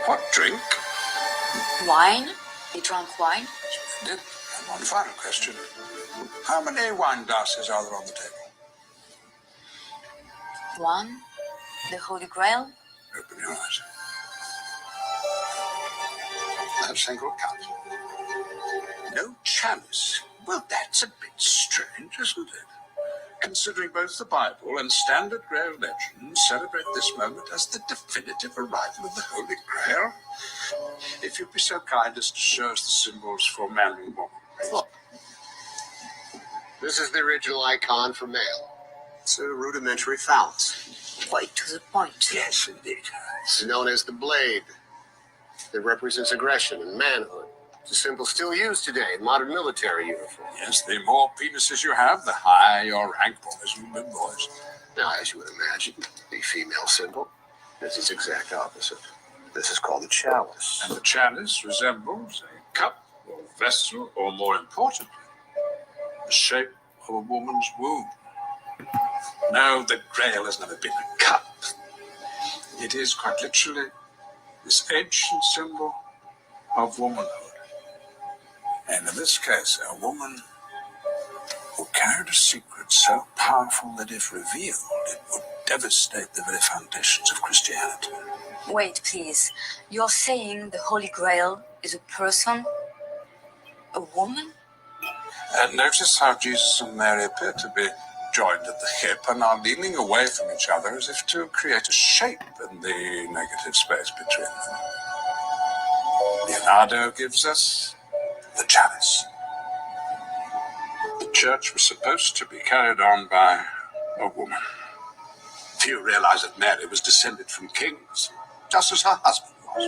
What drink? Wine? He drank wine? Did. And one final question. How many wine glasses are there on the table? One? The Holy Grail? Open your eyes. A single cup. No chalice. Well, that's a bit strange, isn't it? Considering both the Bible and standard Grail legends celebrate this moment as the definitive arrival of the Holy Grail. If you'd be so kind as to show us the symbols for man and woman. Look. This is the original icon for male. It's a rudimentary phallus. Quite to the point. Yes, indeed. It's known as the blade. It represents aggression and manhood. It's a symbol still used today in modern military uniforms. Yes, the more penises you have, the higher your rank, boys and men, boys. Now, as you would imagine, the female symbol is its exact opposite. This is called the chalice. And the chalice resembles a cup or vessel, or more importantly, the shape of a woman's womb. No, the Grail has never been a cup. It is quite literally this ancient symbol of womanhood. And in this case, a woman who carried a secret so powerful that if revealed, it would devastate the very foundations of Christianity. Wait, please. You're saying the Holy Grail is a person? A woman? And notice how Jesus and Mary appear to be joined at the hip and are leaning away from each other as if to create a shape in the negative space between them. Leonardo gives us the chalice. The church was supposed to be carried on by a woman. Few realize that Mary was descended from kings, just as her husband was.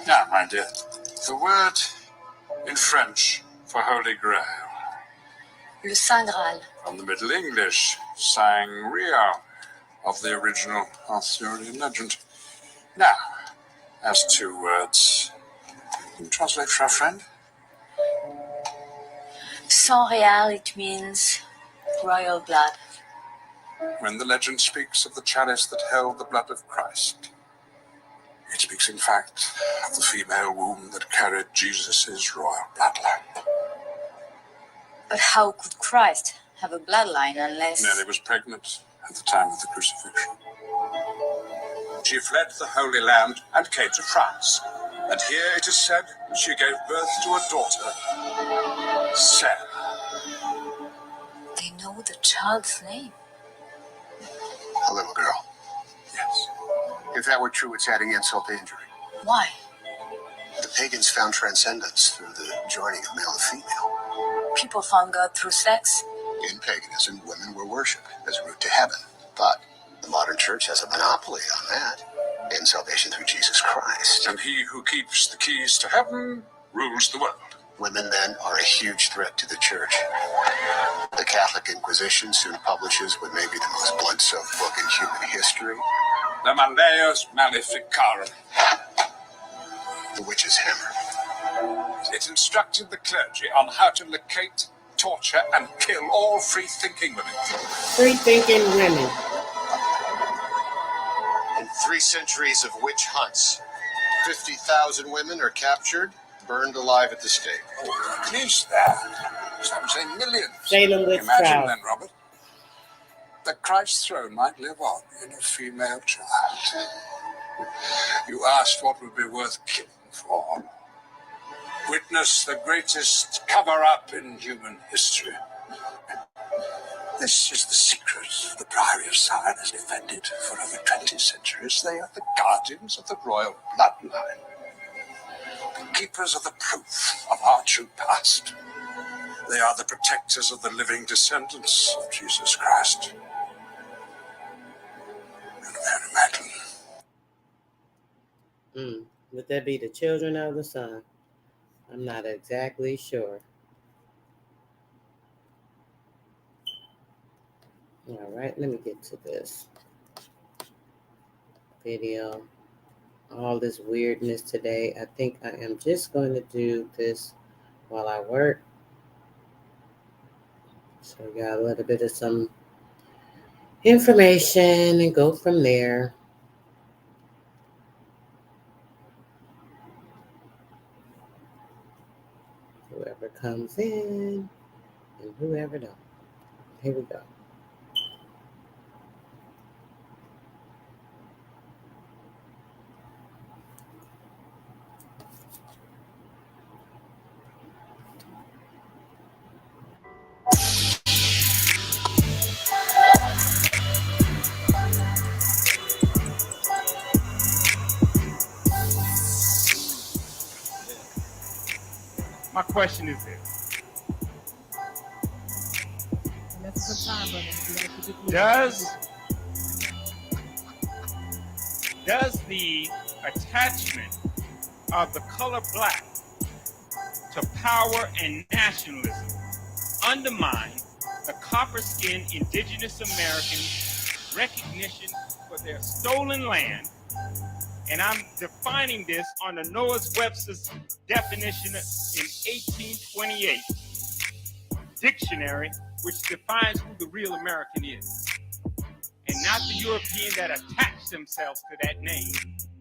Now, my dear, the word in French for Holy Grail. Le Saint Graal. From the Middle English, Sangria, of the original Arthurian legend. Now, as to words, can you translate for our friend? Sang Real, it means royal blood. When the legend speaks of the chalice that held the blood of Christ, it speaks, in fact, of the female womb that carried Jesus' royal bloodline. But how could Christ have a bloodline unless... Mary was pregnant at the time of the crucifixion. She fled the Holy Land and came to France. And here it is said she gave birth to a daughter, Sarah. They know the child's name. A little girl. Yes. If that were true, it's adding insult to injury. Why? The pagans found transcendence through the joining of male and female. People found God through sex? In paganism, women were worshipped as a route to heaven. But the modern church has a monopoly on that. And salvation through Jesus Christ. And he who keeps the keys to heaven rules the world. Women, then, are a huge threat to the church. The Catholic Inquisition soon publishes what may be the most blood-soaked book in human history. The Malleus Maleficarum. The Witch's Hammer. It instructed the clergy on how to locate, torture, and kill all free-thinking women. Free-thinking women. In 3 centuries of witch hunts, 50,000 women are captured, burned alive at the stake. Oh, at least that. Some say millions. Salem witch Imagine trial. then, Robert, that Christ's throne might live on in a female child. You asked what would be worth killing for. Witness the greatest cover-up in human history. This is the secret the Priory of Sion has defended for over 20 centuries. They are the guardians of the royal bloodline. The keepers of the proof of our true past. They are the protectors of the living descendants of Jesus Christ. And Mary Magdalene. Would that be the children of the sun? I'm not exactly sure. All right, let me get to this video. All this weirdness today. I think I am just going to do this while I work. So we got a little bit of some information and go from there. Whoever comes in and whoever don't. Here we go. My question is this. That's a good time, brother. You gotta keep it Does the attachment of the color black to power and nationalism undermine the copper-skinned indigenous Americans' recognition for their stolen land? And I'm defining this on the Noah Webster's definition in 1828 dictionary, which defines who the real American is, and not the European that attached themselves to that name.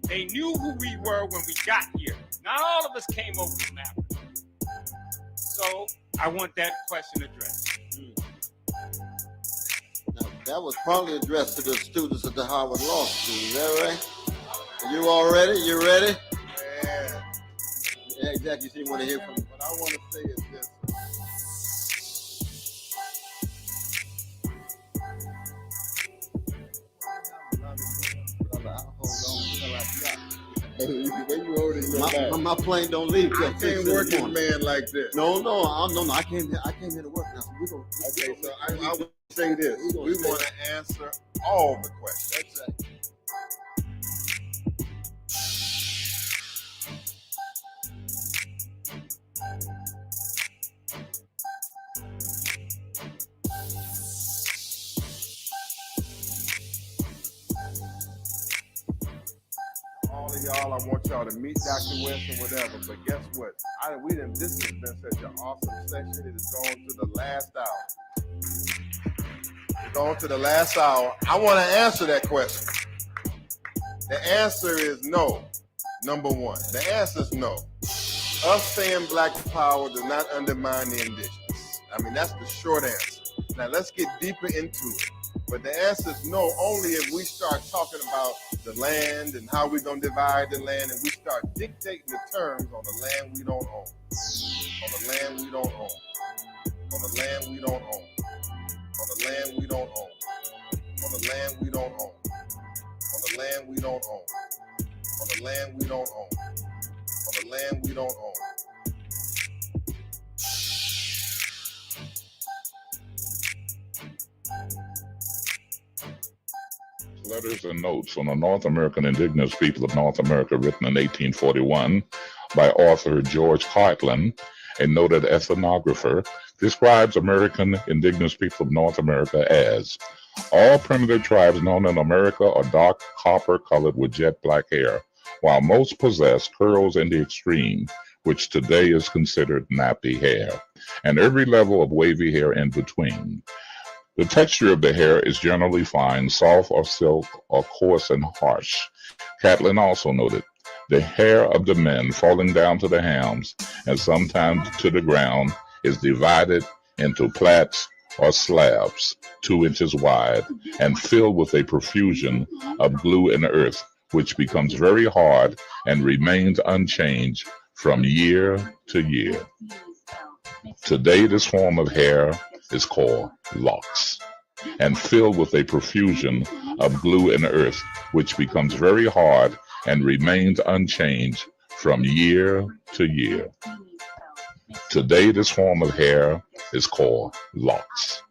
They knew who we were when we got here. Not all of us came over from Africa. So I want that question addressed. Now, that was probably addressed to the students at the Harvard Law School. Is that right? You all ready? You ready? Yeah. Yeah, exactly. So you want to hear from me. What I want to say is this. My plane don't leave. I can't work with man like this. No. I came here to work now. So we go. Okay, so I would say this. We want to answer all the questions. That's right. All of y'all, I want y'all to meet Dr. West or whatever. But guess what? This has been such an awesome session. It has gone to the last hour. It's gone to the last hour. I want to answer that question. The answer is no. Number one. The answer is no. Us saying black power does not undermine the indigenous. I mean, that's the short answer. Now let's get deeper into it. But the answer is no, only if we start talking about the land and how we're going to divide the land, and we start dictating the terms on the land we don't own. On the land we don't own. On the land we don't own. On the land we don't own. On the land we don't own. On the land we don't own. On the land we don't own. On the land we don't own. Letters and Notes on the North American Indigenous People of North America, written in 1841 by author George Cartlin, a noted ethnographer, describes American Indigenous people of North America as all primitive tribes known in America are dark copper colored with jet black hair, while most possess curls in the extreme, which today is considered nappy hair, and every level of wavy hair in between. The texture of the hair is generally fine, soft or silk, or coarse and harsh. Catlin also noted, the hair of the men falling down to the hams and sometimes to the ground is divided into plaits or slabs 2 inches wide and filled with a profusion of glue and earth, which becomes very hard and remains unchanged from year to year. Today, this form of hair is called locks, and filled with a profusion of glue and earth, which becomes very hard and remains unchanged from year to year. Today, this form of hair is called locks.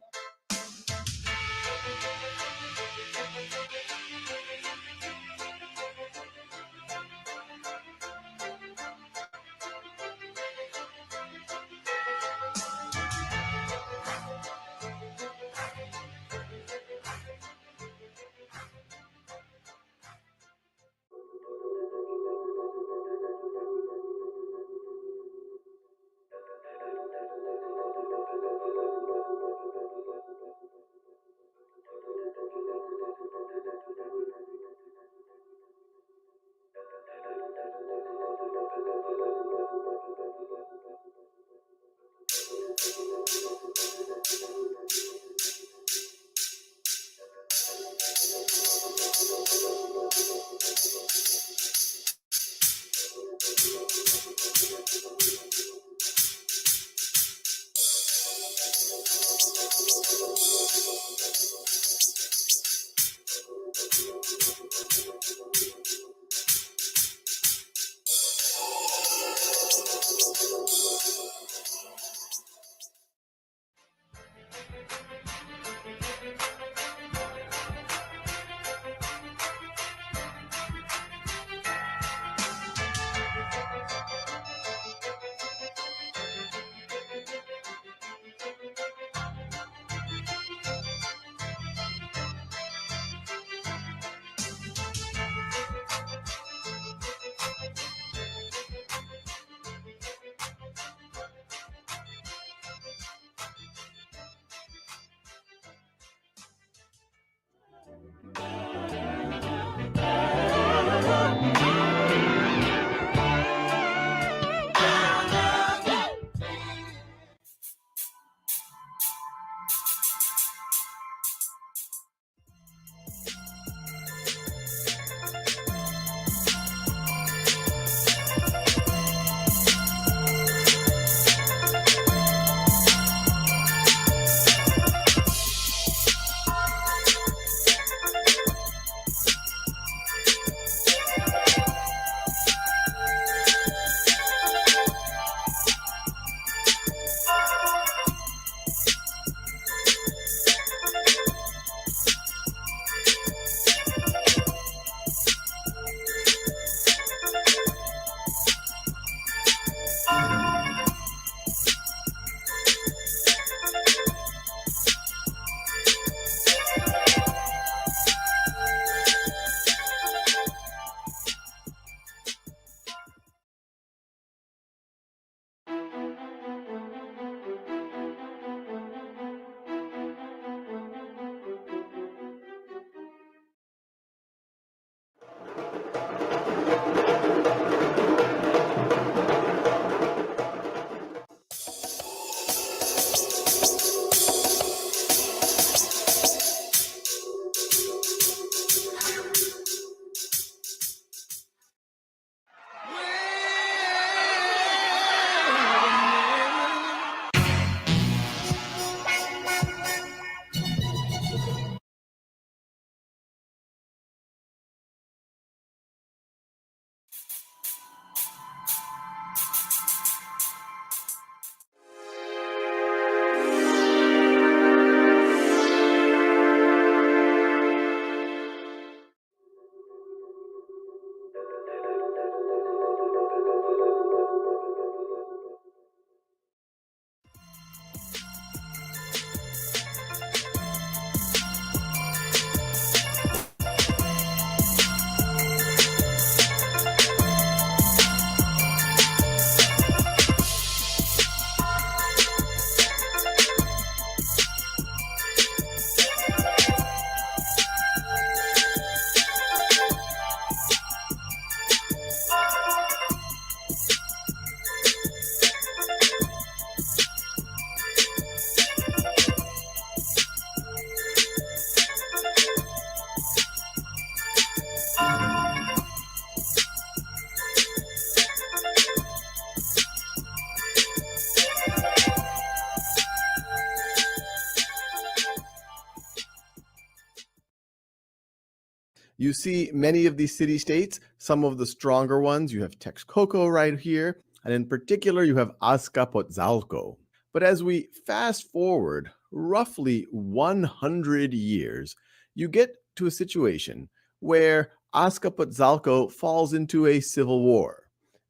You see many of these city-states, some of the stronger ones. You have Texcoco right here, and in particular, you have Azcapotzalco. But as we fast forward roughly 100 years, you get to a situation where Azcapotzalco falls into a civil war.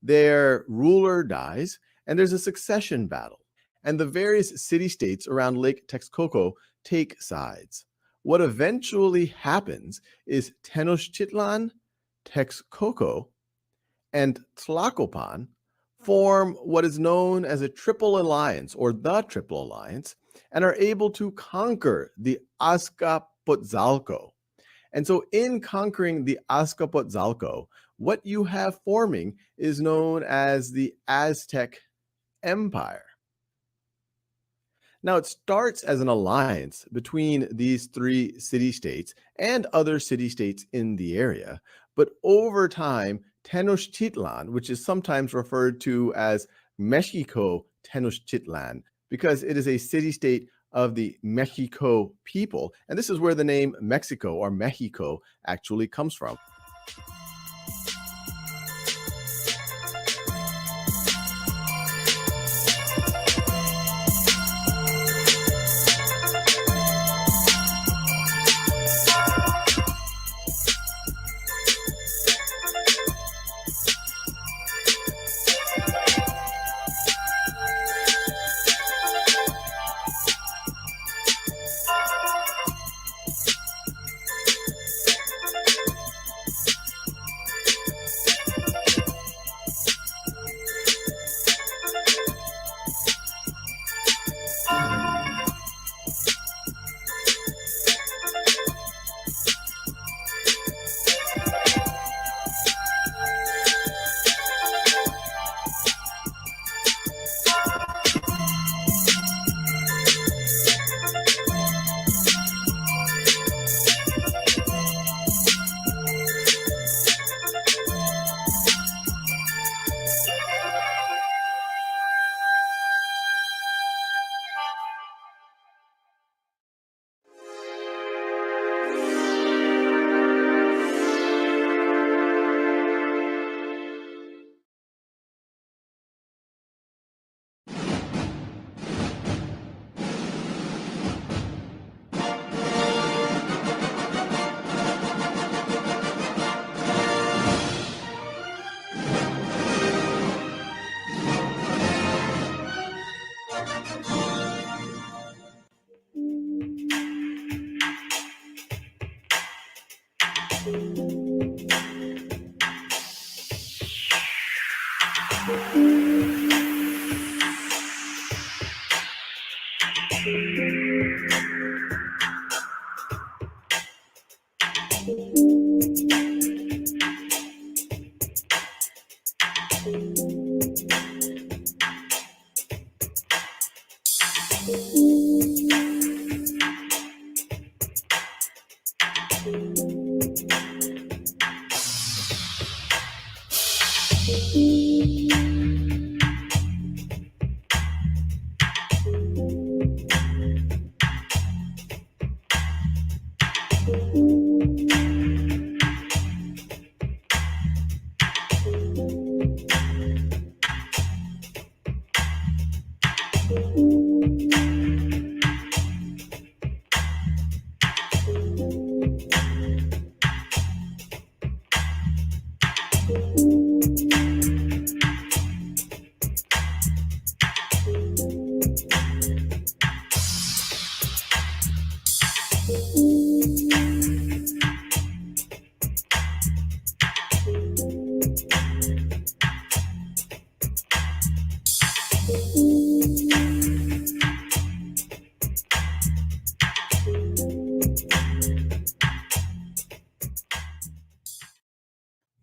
Their ruler dies, and there's a succession battle. And the various city-states around Lake Texcoco take sides. What eventually happens is Tenochtitlan, Texcoco, and Tlacopan form what is known as a triple alliance, or the triple alliance, and are able to conquer the Azcapotzalco. And so in conquering the Azcapotzalco, what you have forming is known as the Aztec Empire. Now, it starts as an alliance between these three city-states and other city-states in the area. But over time, Tenochtitlan, which is sometimes referred to as Mexico Tenochtitlan, because it is a city-state of the Mexico people. And this is where the name Mexico or Mexico actually comes from.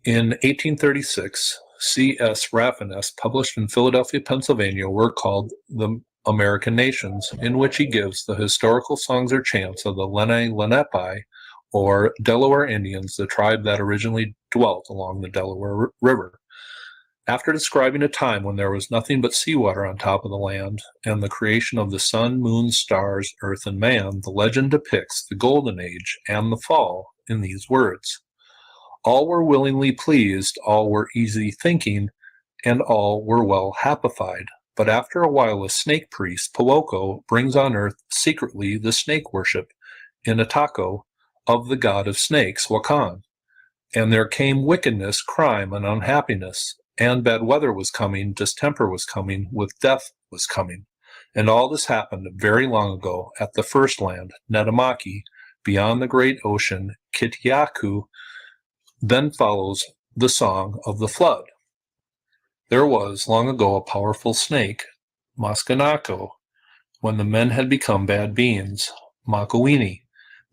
In 1836, C.S. Rafinas published in Philadelphia, Pennsylvania, a work called The American Nations, in which he gives the historical songs or chants of the Lenape, or Delaware Indians, the tribe that originally dwelt along the Delaware River. After describing a time when there was nothing but seawater on top of the land and the creation of the sun, moon, stars, earth, and man, the legend depicts the Golden Age and the fall in these words. All were willingly pleased, all were easy thinking, and all were well happified. But after a while a snake priest, Powoko, brings on earth secretly the snake worship in Atako of the god of snakes, Wakan. And there came wickedness, crime, and unhappiness, and bad weather was coming, distemper was coming, with death was coming. And all this happened very long ago at the first land, Netamaki, beyond the great ocean, Kitiaku. Then follows the song of the flood. There was long ago a powerful snake, Maskanako, when the men had become bad beings, Makawini.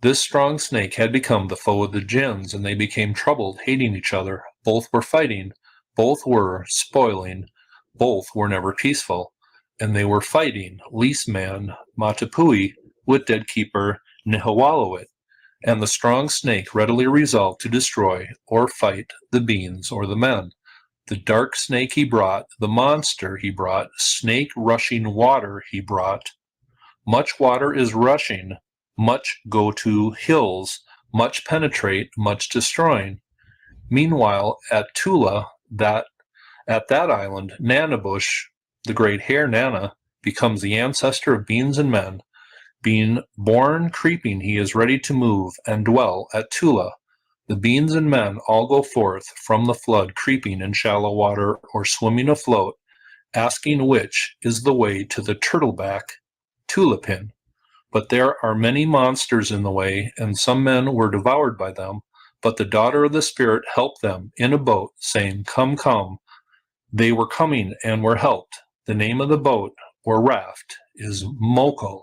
This strong snake had become the foe of the jinns, and they became troubled, hating each other. Both were fighting, both were spoiling, both were never peaceful. And they were fighting, least man, Matapui, with dead keeper Nihawalowit. And the strong snake readily resolved to destroy or fight the beings or the men. The dark snake he brought, the monster he brought, snake rushing water he brought. Much water is rushing, much go to hills, much penetrate, much destroying. Meanwhile, at Tula, at that island, Nanabush, the great hare Nana, becomes the ancestor of beings and men. Being born creeping, he is ready to move and dwell at Tula. The beings and men all go forth from the flood, creeping in shallow water or swimming afloat, asking which is the way to the turtleback Tulipin. But there are many monsters in the way, and some men were devoured by them. But the daughter of the spirit helped them in a boat, saying, "Come, come." They were coming and were helped. The name of the boat or raft is Moko.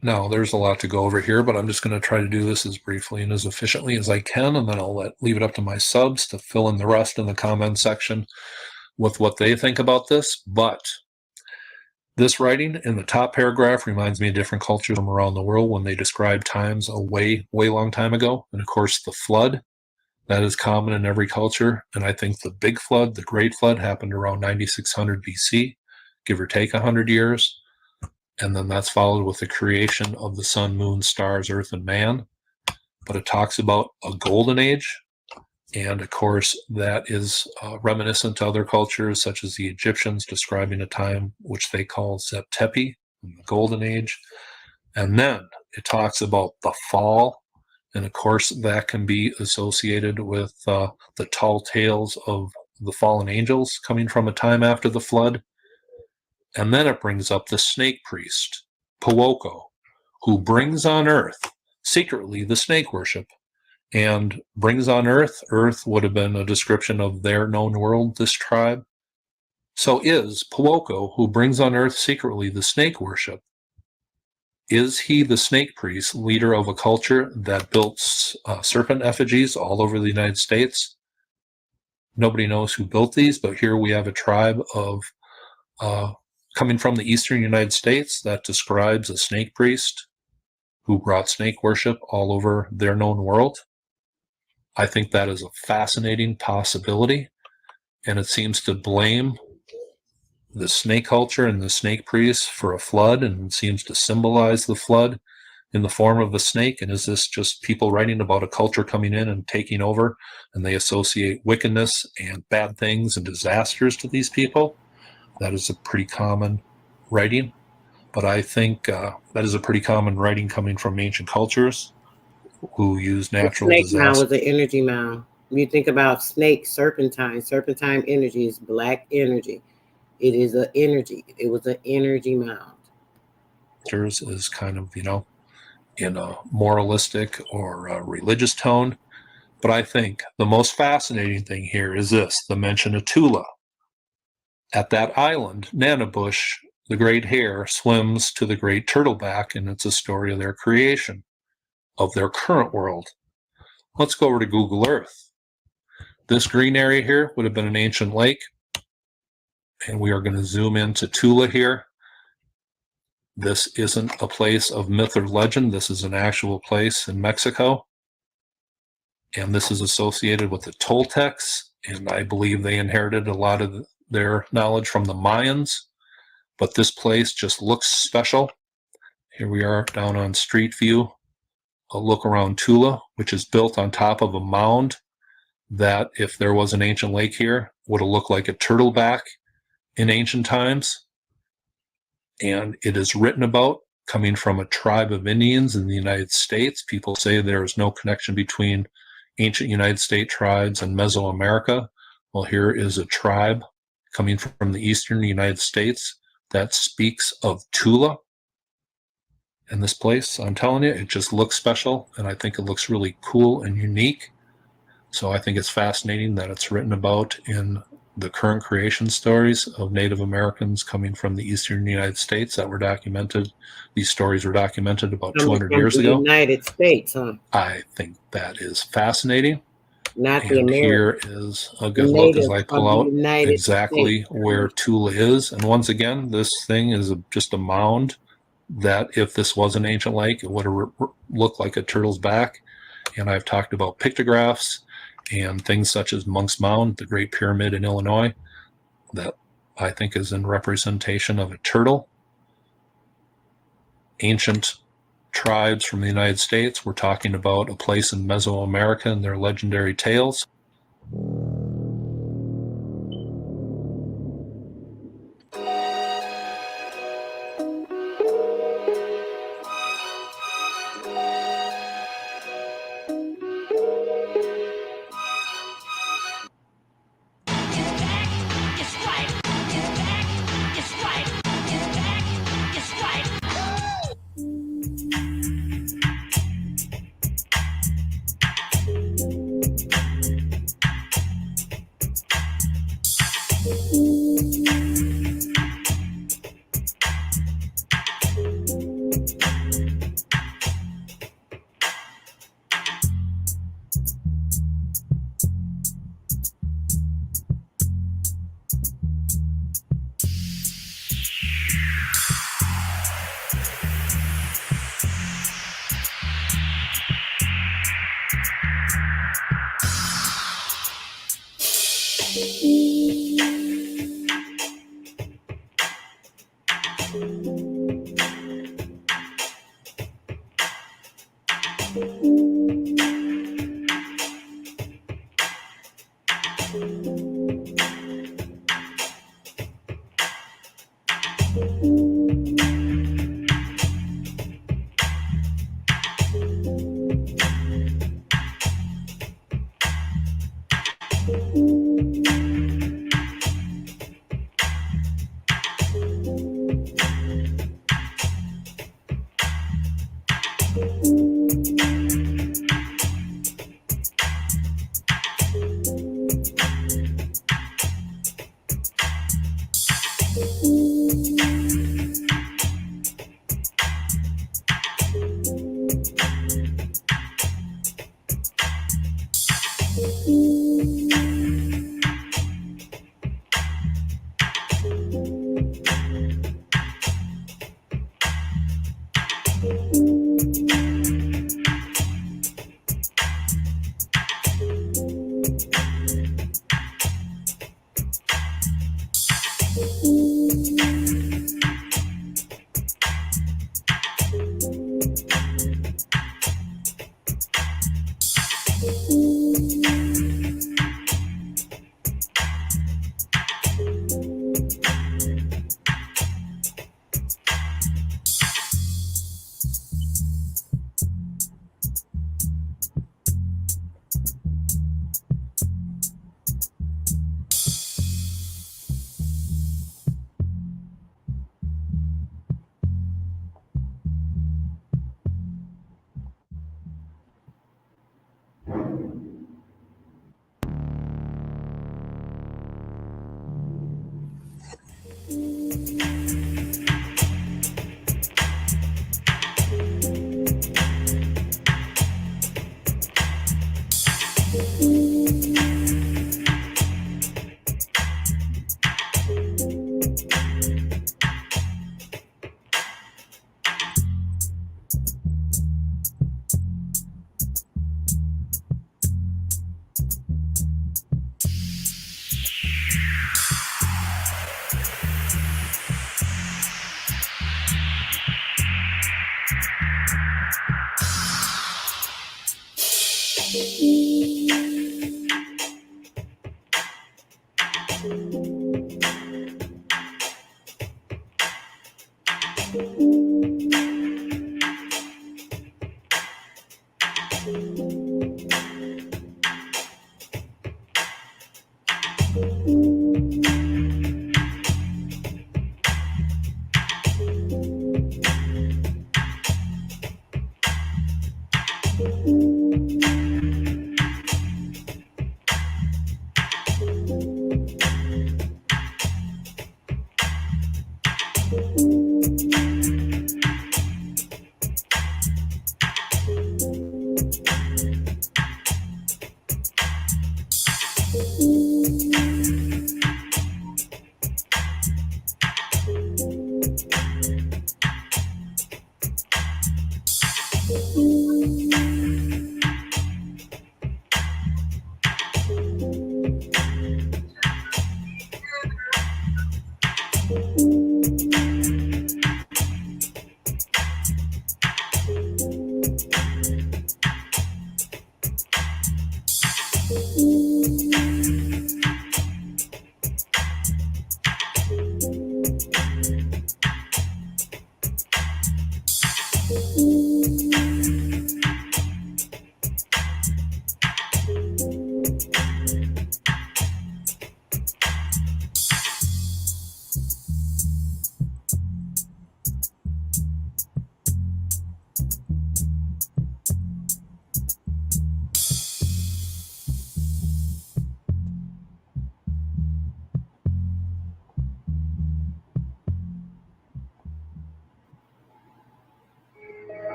Now, there's a lot to go over here, but I'm just going to try to do this as briefly and as efficiently as I can, and then I'll leave it up to my subs to fill in the rest in the comment section with what they think about this. But this writing in the top paragraph reminds me of different cultures from around the world when they describe times a way long time ago. And of course, the flood, that is common in every culture. And I think the big flood, the great flood, happened around 9600 BC, give or take 100 years. And then that's followed with the creation of the sun, moon, stars, earth, and man. But it talks about a golden age. And of course, that is reminiscent to other cultures, such as the Egyptians, describing a time which they call Zeptepi, the golden age. And then it talks about the fall. And of course, that can be associated with the tall tales of the fallen angels coming from a time after the flood. And then it brings up the snake priest, Powoko, who brings on earth secretly the snake worship. And brings on earth would have been a description of their known world, this tribe. So is Powoko, who brings on earth secretly the snake worship, is he the snake priest, leader of a culture that built serpent effigies all over the United States? Nobody knows who built these, but here we have a tribe of coming from the eastern United States that describes a snake priest who brought snake worship all over their known world. I think that is a fascinating possibility, and it seems to blame the snake culture and the snake priests for a flood, and it seems to symbolize the flood in the form of a snake. And is this just people writing about a culture coming in and taking over, and they associate wickedness and bad things and disasters to these people? That is a pretty common writing, but I think that is a pretty common writing coming from ancient cultures who use natural disasters. Snake mound was an energy mound. When you think about snake, serpentine energy is black energy. It is an energy. It was an energy mound. Is kind of, in a moralistic or a religious tone. But I think the most fascinating thing here is this, the mention of Tula. At that island, Nanabush, the great hare, swims to the great turtleback, and it's a story of their creation, of their current world. Let's go over to Google Earth. This green area here would have been an ancient lake, and we are going to zoom into Tula here. This isn't a place of myth or legend. This is an actual place in Mexico, and this is associated with the Toltecs, and I believe they inherited a lot of their knowledge from the Mayans, but this place just looks special. Here we are down on Street View a look around Tula, which is built on top of a mound that, if there was an ancient lake here, would have looked like a turtleback in ancient times. And it is written about coming from a tribe of Indians in the United States. People say there is no connection between ancient United States tribes and Mesoamerica. Well, here is a tribe coming from the eastern United States that speaks of Tula. And this place, I'm telling you, it just looks special, and I think it looks really cool and unique. So I think it's fascinating that it's written about in the current creation stories of Native Americans coming from the eastern United States that were documented. These stories were documented about 200 years ago. United States, huh? I think that is fascinating. Not and the Americans. here is a good look as I pull out exactly where Tula is. And once again, this thing is just a mound that, if this was an ancient lake, it would have looked like a turtle's back. And I've talked about pictographs and things such as Monk's Mound, the Great Pyramid in Illinois, that I think is in representation of a turtle. Ancient tribes from the United States, we're talking about a place in Mesoamerica and their legendary tales.